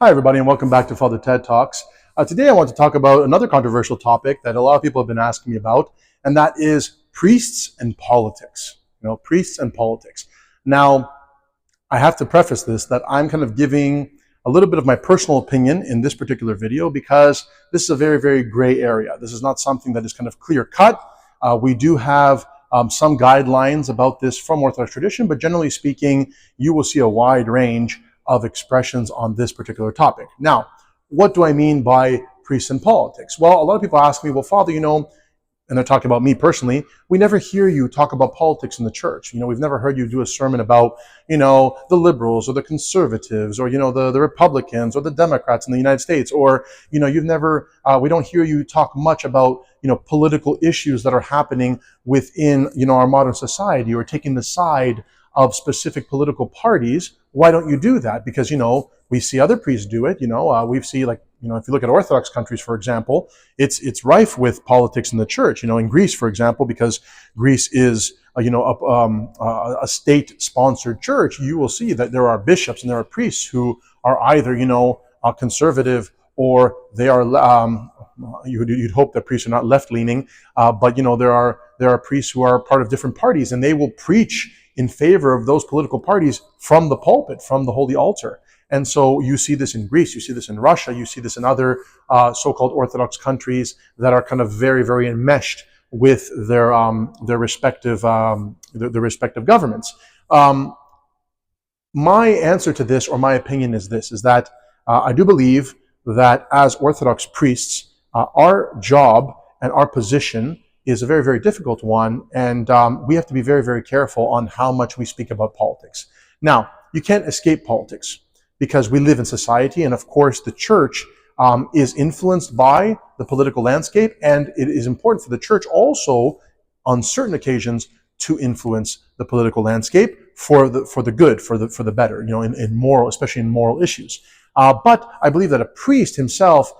Hi, everybody, and welcome back to Father TED Talks. Today, I want to talk about another controversial topic that a lot of people have been asking me about, and that is priests and politics. Priests and politics. Now, I have to preface this that I'm kind of giving a little bit of my personal opinion in this particular video because this is a very, very gray area. This is not something that is kind of clear cut. We do have some guidelines about this from Orthodox tradition, but generally speaking, you will see a wide range of expressions on this particular topic. Now, what do I mean by priests and politics? Well, a lot of people ask me, well, Father, and they're talking about me personally, we never hear you talk about politics in the church. We've never heard you do a sermon about, the liberals or the conservatives or, the Republicans or the Democrats in the United States. Or, we don't hear you talk much about, political issues that are happening within, our modern society or taking the side of specific political parties. Why don't you do that? Because, we see other priests do it. We see if you look at Orthodox countries, for example, it's rife with politics in the church. In Greece, for example, because Greece is a state-sponsored church, you will see that there are bishops and there are priests who are either conservative or they are. You'd hope that priests are not left-leaning, but there are priests who are part of different parties, and they will preach in favor of those political parties from the pulpit, from the holy altar. And so you see this in Greece, you see this in Russia, you see this in other so-called Orthodox countries that are kind of very, very enmeshed with their respective governments. My answer to this, or my opinion, is this: is that I do believe that as Orthodox priests, our job and our position is a very, very difficult one, and we have to be very, very careful on how much we speak about politics. Now, you can't escape politics because we live in society, and of course the church is influenced by the political landscape, and it is important for the church also, on certain occasions, to influence the political landscape for the good, for the better, in moral, especially in moral issues. But I believe that a priest himself,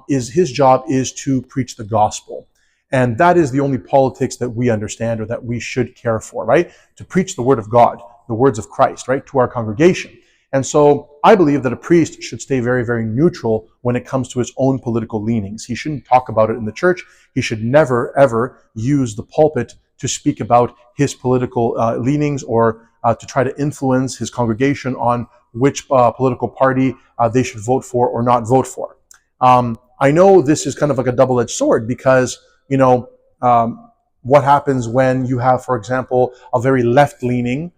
his job is to preach the gospel. And that is the only politics that we understand or that we should care for, right? To preach the word of God, the words of Christ, right, to our congregation. And so I believe that a priest should stay very, very neutral when it comes to his own political leanings. He shouldn't talk about it in the church. He should never, ever use the pulpit to speak about his political leanings or to try to influence his congregation on which political party they should vote for or not vote for. I know this is kind of like a double-edged sword because what happens when you have, for example, a very left-leaning,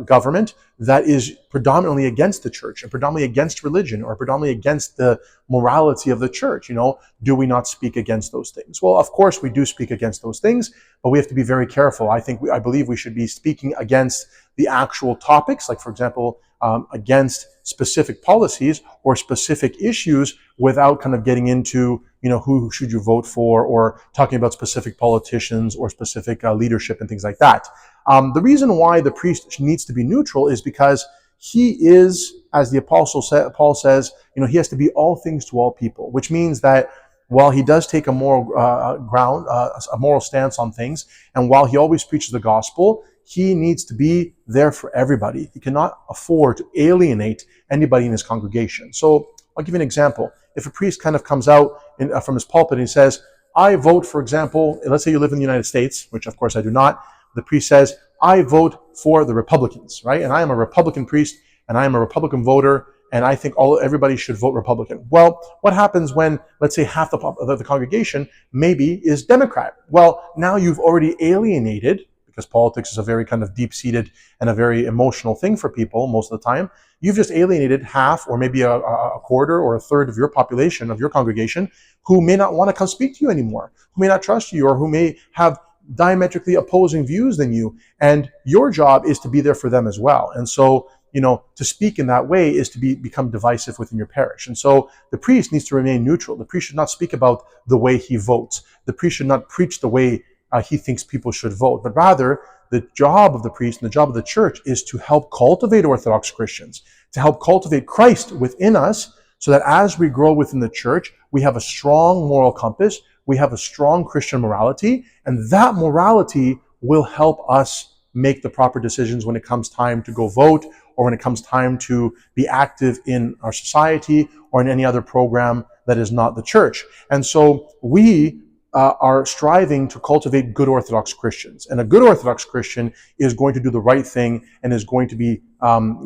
government that is predominantly against the church and predominantly against religion or predominantly against the morality of the church. Do we not speak against those things? Well, of course we do speak against those things, but we have to be very careful. I believe we should be speaking against the actual topics, like, for example, against specific policies or specific issues without kind of getting into, who should you vote for or talking about specific politicians or specific leadership and things like that. The reason why the priest needs to be neutral is because he is, as the Apostle Paul says, he has to be all things to all people, which means that while he does take a moral a moral stance on things, and while he always preaches the gospel, he needs to be there for everybody. He cannot afford to alienate anybody in his congregation. So I'll give you an example. If a priest kind of comes out from his pulpit and he says, I vote, for example, let's say you live in the United States, which of course I do not. The priest says, I vote for the Republicans, right? And I am a Republican priest, and I am a Republican voter, and I think everybody should vote Republican. Well, what happens when, let's say, half the congregation maybe is Democrat? Well, now you've already alienated, because politics is a very kind of deep-seated and a very emotional thing for people most of the time. You've just alienated half or maybe a quarter or a third of your population, of your congregation, who may not want to come speak to you anymore, who may not trust you, or who may have diametrically opposing views than you. And your job is to be there for them as well. And so, to speak in that way is to become divisive within your parish. And so the priest needs to remain neutral. The priest should not speak about the way he votes. The priest should not preach the way he thinks people should vote, but rather the job of the priest and the job of the church is to help cultivate Orthodox Christians, to help cultivate Christ within us, so that as we grow within the church, we have a strong moral compass, we have a strong Christian morality, and that morality will help us make the proper decisions when it comes time to go vote or when it comes time to be active in our society or in any other program that is not the church. And so we are striving to cultivate good Orthodox Christians. And a good Orthodox Christian is going to do the right thing and is going to be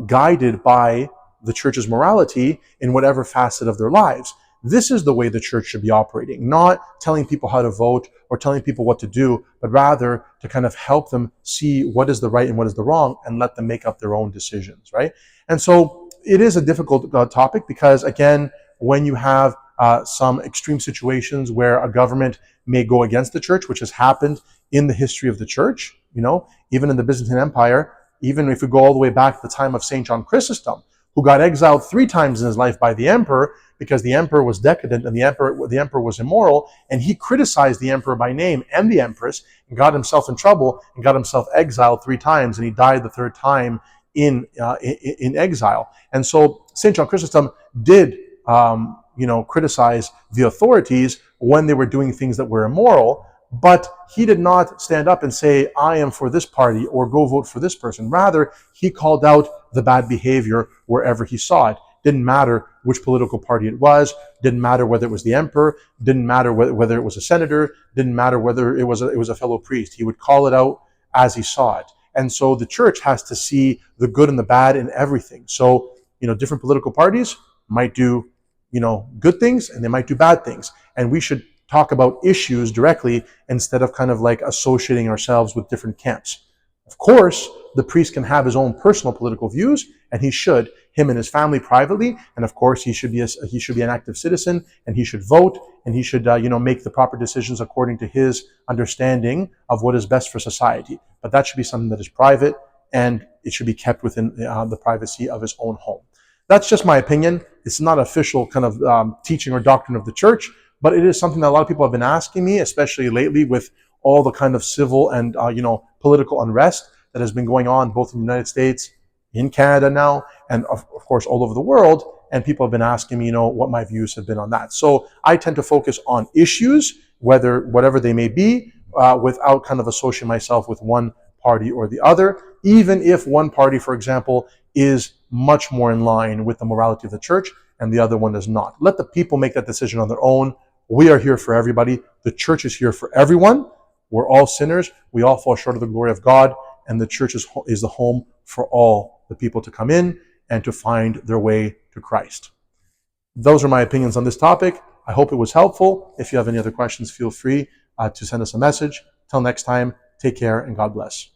guided by the church's morality in whatever facet of their lives. This is the way the church should be operating, not telling people how to vote or telling people what to do, but rather to kind of help them see what is the right and what is the wrong and let them make up their own decisions, right? And so it is a difficult topic because, again, when you have some extreme situations where a government may go against the church, which has happened in the history of the church, even in the Byzantine Empire, even if we go all the way back to the time of St. John Chrysostom, who got exiled 3 times in his life by the emperor because the emperor was decadent and the emperor was immoral, and he criticized the emperor by name and the empress and got himself in trouble and got himself exiled 3 times, and he died the 3rd time in exile. And so St. John Chrysostom did criticize the authorities when they were doing things that were immoral, but he did not stand up and say, I am for this party or go vote for this person. Rather, he called out the bad behavior wherever he saw it. Didn't matter which political party it was, didn't matter whether it was the emperor, didn't matter whether it was a senator, didn't matter whether it was a fellow priest. He would call it out as he saw it. And so the church has to see the good and the bad in everything. So, different political parties might do, good things and they might do bad things. And we should talk about issues directly instead of kind of like associating ourselves with different camps. Of course, the priest can have his own personal political views, and he should, him and his family privately, and of course he should be an active citizen, and he should vote, and he should make the proper decisions according to his understanding of what is best for society. But that should be something that is private, and it should be kept within the privacy of his own home. That's just my opinion. It's not official kind of teaching or doctrine of the church, but it is something that a lot of people have been asking me, especially lately with all the kind of civil and political unrest that has been going on both in the United States, in Canada now, and of course all over the world. And people have been asking me, what my views have been on that. So I tend to focus on issues, whatever they may be, without kind of associating myself with one party or the other, even if one party, for example, is much more in line with the morality of the church and the other one is not. Let the people make that decision on their own. We are here for everybody. The church is here for everyone. We're all sinners. We all fall short of the glory of God, and the church is the home for all the people to come in and to find their way to Christ. Those are my opinions on this topic. I hope it was helpful. If you have any other questions, feel free to send us a message. Till next time, take care and God bless.